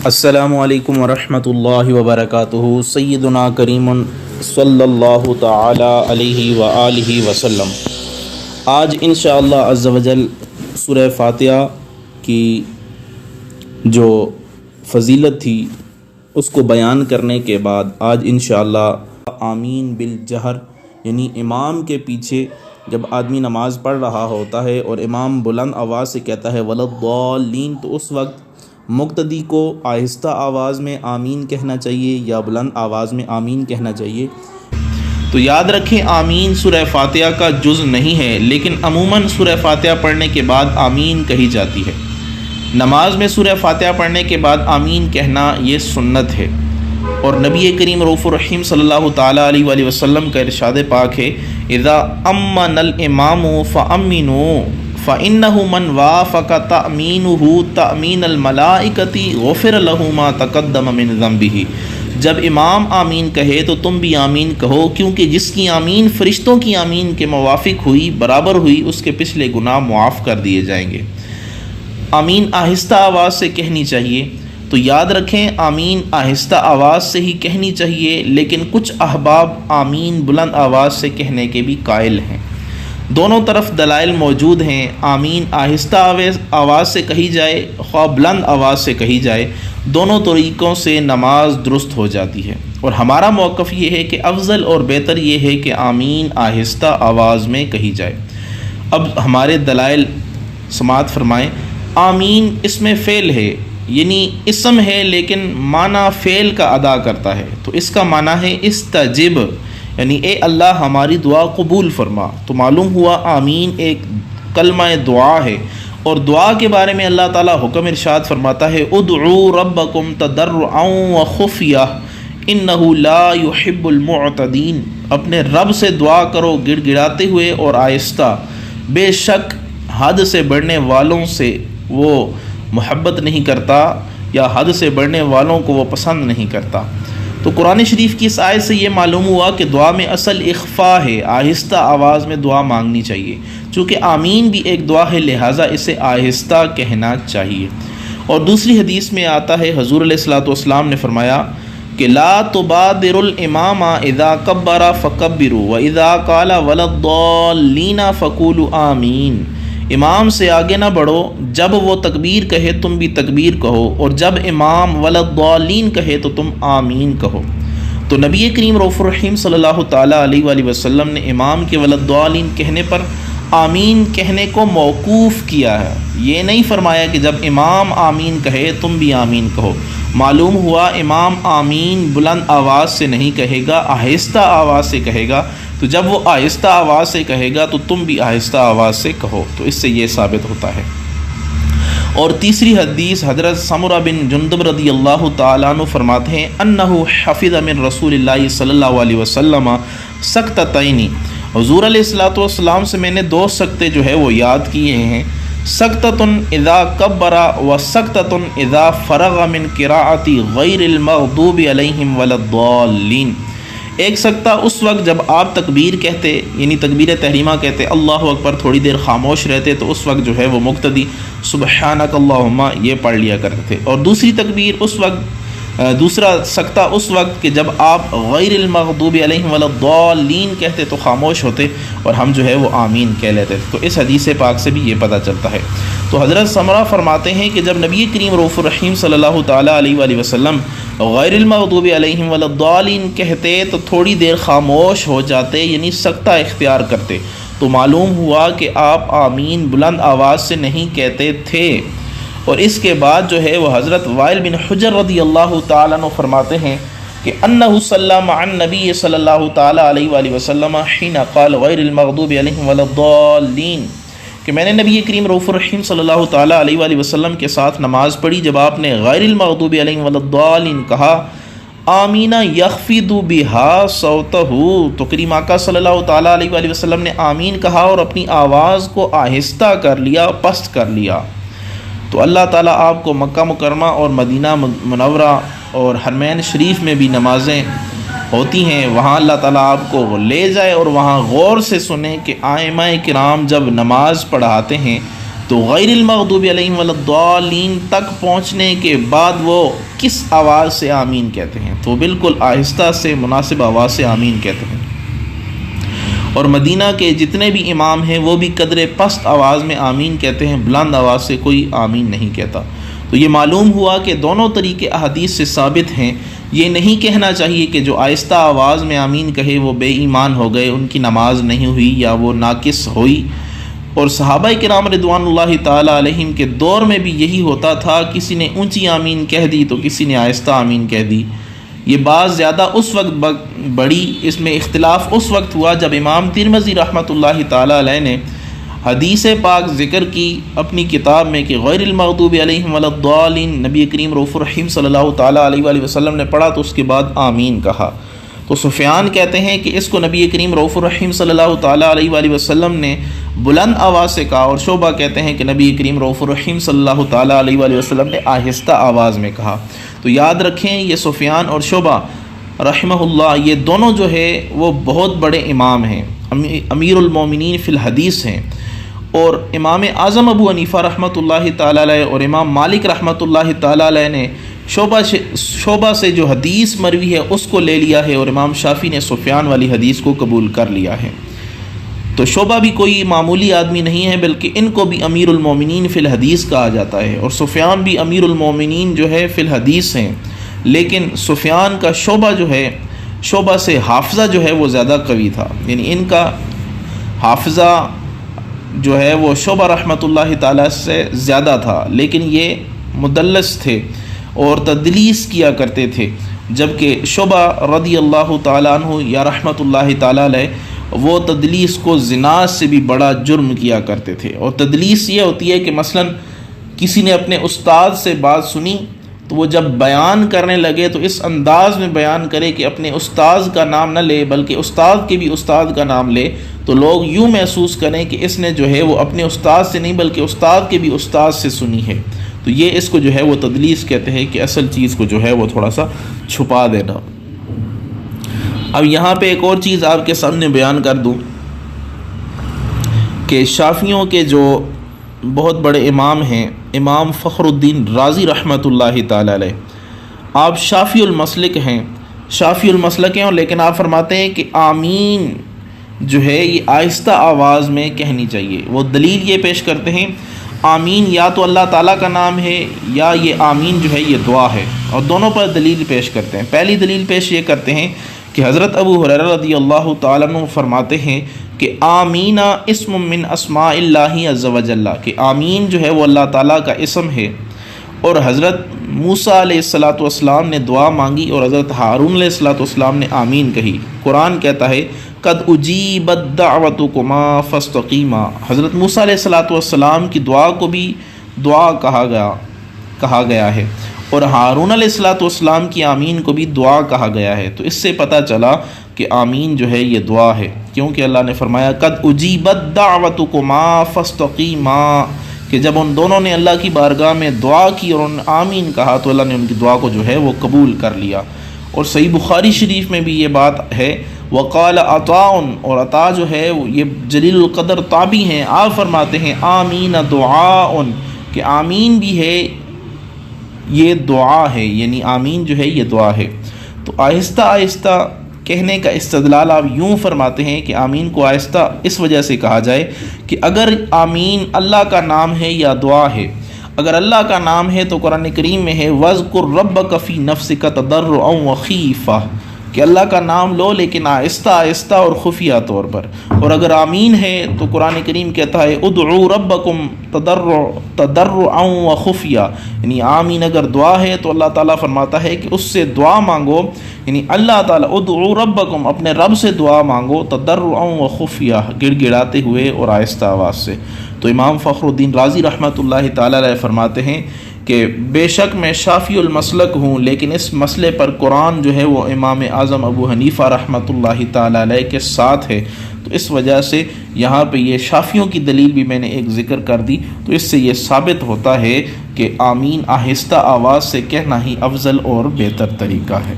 السلام علیکم ورحمۃ اللہ وبرکاتہ۔ سیدنا کریم صلی اللہ تعالی علیہ وآلہ وسلم۔ آج انشاءاللہ عز و جل سورہ فاتحہ کی جو فضیلت تھی اس کو بیان کرنے کے بعد آج انشاءاللہ آمین بالجہر، یعنی امام کے پیچھے جب آدمی نماز پڑھ رہا ہوتا ہے اور امام بلند آواز سے کہتا ہے ولضالین، تو اس وقت مقتدی کو آہستہ آواز میں آمین کہنا چاہیے یا بلند آواز میں آمین کہنا چاہیے۔ تو یاد رکھیں آمین سورہ فاتحہ کا جز نہیں ہے، لیکن عموماً سورہ فاتحہ پڑھنے کے بعد آمین کہی جاتی ہے۔ نماز میں سورہ فاتحہ پڑھنے کے بعد آمین کہنا یہ سنت ہے، اور نبی کریم رؤوف الرحیم صلی اللہ تعالیٰ علیہ وآلہ وسلم کا ارشاد پاک ہے اذا امن الامام فامنوا فإنه من وافق تأمینہ تأمین الملائکۃ غفر له ما تقدم من ذنبہ۔ جب امام آمین کہے تو تم بھی آمین کہو، کیونکہ جس کی آمین فرشتوں کی آمین کے موافق ہوئی، برابر ہوئی، اس کے پچھلے گناہ معاف کر دیے جائیں گے۔ آمین آہستہ آواز سے کہنی چاہیے، تو یاد رکھیں آمین آہستہ آواز سے ہی کہنی چاہیے، لیکن کچھ احباب آمین بلند آواز سے کہنے کے بھی قائل ہیں۔ دونوں طرف دلائل موجود ہیں، آمین آہستہ آواز سے کہی جائے خواہ بلند آواز سے کہی جائے، دونوں طریقوں سے نماز درست ہو جاتی ہے، اور ہمارا موقف یہ ہے کہ افضل اور بہتر یہ ہے کہ آمین آہستہ آواز میں کہی جائے۔ اب ہمارے دلائل سماعت فرمائیں۔ آمین اس میں فعل ہے، یعنی اسم ہے لیکن معنی فعل کا ادا کرتا ہے، تو اس کا معنی ہے استجب، یعنی اے اللہ ہماری دعا قبول فرما۔ تو معلوم ہوا آمین ایک کلمہ دعا ہے، اور دعا کے بارے میں اللہ تعالیٰ حکم ارشاد فرماتا ہے ادعوا ربکم تضرعا وخفیہ انہ لا یحب المعتدین۔ اپنے رب سے دعا کرو گڑ گڑاتے ہوئے اور آہستہ، بے شک حد سے بڑھنے والوں سے وہ محبت نہیں کرتا، یا حد سے بڑھنے والوں کو وہ پسند نہیں کرتا۔ تو قرآن شریف کی اس آیت سے یہ معلوم ہوا کہ دعا میں اصل اخفا ہے، آہستہ آواز میں دعا مانگنی چاہیے، چونکہ آمین بھی ایک دعا ہے، لہٰذا اسے آہستہ کہنا چاہیے۔ اور دوسری حدیث میں آتا ہے حضور علیہ الصلوۃ والسلام نے فرمایا کہ لا تبادر الامام اذا کبر فکبروا واذا قال ولضالین فقولوا آمین۔ امام سے آگے نہ بڑھو، جب وہ تکبیر کہے تم بھی تکبیر کہو، اور جب امام ولضالین کہے تو تم آمین کہو۔ تو نبی کریم رؤوف الرحیم صلی اللہ تعالیٰ علیہ وآلہ وسلم نے امام کے ولضالین کہنے پر آمین کہنے کو موقوف کیا ہے، یہ نہیں فرمایا کہ جب امام آمین کہے تم بھی آمین کہو۔ معلوم ہوا امام آمین بلند آواز سے نہیں کہے گا، آہستہ آواز سے کہے گا، تو جب وہ آہستہ آواز سے کہے گا تو تم بھی آہستہ آواز سے کہو، تو اس سے یہ ثابت ہوتا ہے۔ اور تیسری حدیث حضرت سمرہ بن جندب رضی اللہ تعالیٰ عنہ فرماتے ہیں انہ حفظ من رسول اللہ صلی اللہ علیہ وسلم سکتتین۔ حضور علیہ الصلوۃ والسلام سے میں نے دو سکتے جو ہے وہ یاد کیے ہیں، سکتۃ اذا کبر و سکتۃ اذا فرغ من قراءۃ غیر المغضوب علیہم ولا الضالین۔ ایک سکتہ اس وقت جب آپ تکبیر کہتے، یعنی تکبیر تحریمہ کہتے اللہ اکبر، تھوڑی دیر خاموش رہتے، تو اس وقت جو ہے وہ مقتدی سبحانک اللہم یہ پڑھ لیا کرتے تھے۔ اور دوسری تکبیر اس وقت، دوسرا سکتہ اس وقت کہ جب آپ غیر المغضوب علیہم ولا الضالین کہتے تو خاموش ہوتے، اور ہم جو ہے وہ آمین کہہ لیتے تھے۔ تو اس حدیث پاک سے بھی یہ پتہ چلتا ہے۔ تو حضرت سمرہ فرماتے ہیں کہ جب نبی کریم رؤوف الرحیم صلی اللہ تعالیٰ علیہ وآلہ وسلم غیر المغضوب علیہم ولا الضالین کہتے تو تھوڑی دیر خاموش ہو جاتے، یعنی سکتہ اختیار کرتے، تو معلوم ہوا کہ آپ آمین بلند آواز سے نہیں کہتے تھے۔ اور اس کے بعد جو ہے وہ حضرت وائل بن حجر رضی اللہ تعالیٰ عنہ فرماتے ہیں کہ انہ صلی مع النبی صلی اللہ تعالیٰ علیہ وآلہ وسلم حین قال غیر المغضوب علیہم ولا الضالین، کہ میں نے نبی کریم رؤوف الرحیم صلی اللہ تعالیٰ علیہ وآلہ وسلم کے ساتھ نماز پڑھی، جب آپ نے غیر المغضوب علیہم ولا الضالین کہا آمین یخفض بہا صوتہ، تو کریم آقا صلی اللہ تعالیٰ علیہ وآلہ وسلم نے آمین کہا اور اپنی آواز کو آہستہ کر لیا، پست کر لیا۔ تو اللہ تعالیٰ آپ کو مکہ مکرمہ اور مدینہ منورہ اور حرمین شریف میں بھی نمازیں ہوتی ہیں، وہاں اللہ تعالیٰ آپ کو لے جائے اور وہاں غور سے سنیں کہ ائمہ کرام جب نماز پڑھاتے ہیں تو غیر المغضوب علیہم ولا الضالین تک پہنچنے کے بعد وہ کس آواز سے آمین کہتے ہیں؟ تو بالکل آہستہ سے مناسب آواز سے آمین کہتے ہیں۔ اور مدینہ کے جتنے بھی امام ہیں وہ بھی قدر پست آواز میں آمین کہتے ہیں، بلند آواز سے کوئی آمین نہیں کہتا۔ تو یہ معلوم ہوا کہ دونوں طریقے احادیث سے ثابت ہیں۔ یہ نہیں کہنا چاہیے کہ جو آہستہ آواز میں آمین کہے وہ بے ایمان ہو گئے، ان کی نماز نہیں ہوئی یا وہ ناقص ہوئی۔ اور صحابہ کرام رضوان اللہ تعالی علیہم کے دور میں بھی یہی ہوتا تھا، کسی نے اونچی آمین کہہ دی تو کسی نے آہستہ آمین کہہ دی۔ یہ بات زیادہ اس وقت بڑی، اس میں اختلاف اس وقت ہوا جب امام ترمذی رحمۃ اللہ تعالی علیہ نے حدیث پاک ذکر کی اپنی کتاب میں کہ غیر المغضوب علیہم ولا الضالین نبی کریم رؤوف الرحیم صلی اللہ تعالی علیہ وآلہ وسلم نے پڑھا تو اس کے بعد آمین کہا۔ تو سفیان کہتے ہیں کہ اس کو نبی کریم رؤوف الرحیم صلی اللہ تعالی علیہ وآلہ وسلم نے بلند آواز سے کہا، اور شعبہ کہتے ہیں کہ نبی کریم رؤوف الرحیم صلی اللہ تعالی علیہ وآلہ وسلم نے آہستہ آواز میں کہا۔ تو یاد رکھیں یہ سفیان اور شعبہ رحمہ اللہ یہ دونوں جو ہے وہ بہت بڑے امام ہیں، امیر المومنین فی الحدیث ہیں۔ اور امام اعظم ابو حنیفہ رحمۃ اللہ تعالی علیہ اور امام مالک رحمۃ اللہ تعالی علیہ نے شعبہ سے جو حدیث مروی ہے اس کو لے لیا ہے، اور امام شافعی نے سفیان والی حدیث کو قبول کر لیا ہے۔ تو شعبہ بھی کوئی معمولی آدمی نہیں ہے، بلکہ ان کو بھی امیر المومنین فی الحدیث کہا جاتا ہے، اور سفیان بھی امیر المومنین جو ہے فی الحدیث ہیں۔ لیکن سفیان کا شعبہ جو ہے، شعبہ سے حافظہ جو ہے وہ زیادہ قوی تھا، یعنی ان کا حافظہ جو ہے وہ شعبہ رحمۃ اللہ تعالیٰ سے زیادہ تھا، لیکن یہ مدلس تھے اور تدلیس کیا کرتے تھے، جبکہ شعبہ رضی اللہ تعالیٰ عنہ یا رحمۃ اللہ تعالیٰ علیہ وہ تدلیس کو زنا سے بھی بڑا جرم کیا کرتے تھے۔ اور تدلیس یہ ہوتی ہے کہ مثلا کسی نے اپنے استاد سے بات سنی تو وہ جب بیان کرنے لگے تو اس انداز میں بیان کرے کہ اپنے استاد کا نام نہ لے بلکہ استاد کے بھی استاد کا نام لے، تو لوگ یوں محسوس کریں کہ اس نے جو ہے وہ اپنے استاد سے نہیں بلکہ استاد کے بھی استاد سے سنی ہے۔ تو یہ اس کو جو ہے وہ تدلیس کہتے ہیں کہ اصل چیز کو جو ہے وہ تھوڑا سا چھپا دینا۔ اب یہاں پہ ایک اور چیز آپ کے سامنے بیان کر دوں کہ شافعیوں کے جو بہت بڑے امام ہیں، امام فخر الدین رازی رحمۃ اللہ تعالی علیہ، آپ شافعی المسلک ہیں، شافعی المسلک ہیں، لیکن آپ فرماتے ہیں کہ آمین جو ہے یہ آہستہ آواز میں کہنی چاہیے۔ وہ دلیل یہ پیش کرتے ہیں آمین یا تو اللہ تعالیٰ کا نام ہے یا یہ آمین جو ہے یہ دعا ہے، اور دونوں پر دلیل پیش کرتے ہیں۔ پہلی دلیل پیش یہ کرتے ہیں کہ حضرت ابو ہریرہ رضی اللہ تعالیٰ عنہ فرماتے ہیں کہ آمین اسم من اسماء اللہ عز و جل، کہ آمین جو ہے وہ اللہ تعالیٰ کا اسم ہے۔ اور حضرت موسیٰ علیہ السلام نے دعا مانگی اور حضرت ہارون علیہ السلام نے آمین کہی۔ قرآن کہتا ہے قد اجیبت دعوتکما فاستقیما، حضرت موسیٰ علیہ السلام کی دعا کو بھی دعا کہا گیا ہے، اور ہارون علیہ السلام کی آمین کو بھی دعا کہا گیا ہے۔ تو اس سے پتہ چلا کہ آمین جو ہے یہ دعا ہے، کیونکہ اللہ نے فرمایا قد اجیبت دعوتکما فاستقیما، کہ جب ان دونوں نے اللہ کی بارگاہ میں دعا کی اور انہوں نے آمین کہا تو اللہ نے ان کی دعا کو جو ہے وہ قبول کر لیا۔ اور صحیح بخاری شریف میں بھی یہ بات ہے، وقال عطاء، اور عطا جو ہے یہ جلیل القدر تابعی ہیں، آپ فرماتے ہیں آمین دعاء، کہ آمین بھی ہے یہ دعا ہے، یعنی آمین جو ہے یہ دعا ہے۔ تو آہستہ آہستہ کہنے کا استدلال آپ یوں فرماتے ہیں کہ آمین کو آہستہ اس وجہ سے کہا جائے کہ اگر آمین اللہ کا نام ہے یا دعا ہے، اگر اللہ کا نام ہے تو قرآن کریم میں ہے وَاذْكُرْ رَبَّكَ فِي نَفْسِكَ تَضَرُّعًا وَخِيفَةً، کہ اللہ کا نام لو لیکن آہستہ آہستہ اور خفیہ طور پر۔ اور اگر آمین ہے تو قرآن کریم کہتا ہے ادعوا ربکم تضرعا وخفیہ، یعنی آمین اگر دعا ہے تو اللہ تعالیٰ فرماتا ہے کہ اس سے دعا مانگو، یعنی اللہ تعالیٰ ادعوا ربکم اپنے رب سے دعا مانگو تضرعا وخفیہ، گڑ گڑاتے ہوئے اور آہستہ آواز سے۔ تو امام فخر الدین رازی رحمۃ اللہ تعالی علیہ فرماتے ہیں کہ بے شک میں شافعی المسلک ہوں، لیکن اس مسئلے پر قرآن جو ہے وہ امام اعظم ابو حنیفہ رحمۃ اللہ تعالی علیہ کے ساتھ ہے۔ تو اس وجہ سے یہاں پہ یہ شافعیوں کی دلیل بھی میں نے ایک ذکر کر دی، تو اس سے یہ ثابت ہوتا ہے کہ آمین آہستہ آواز سے کہنا ہی افضل اور بہتر طریقہ ہے۔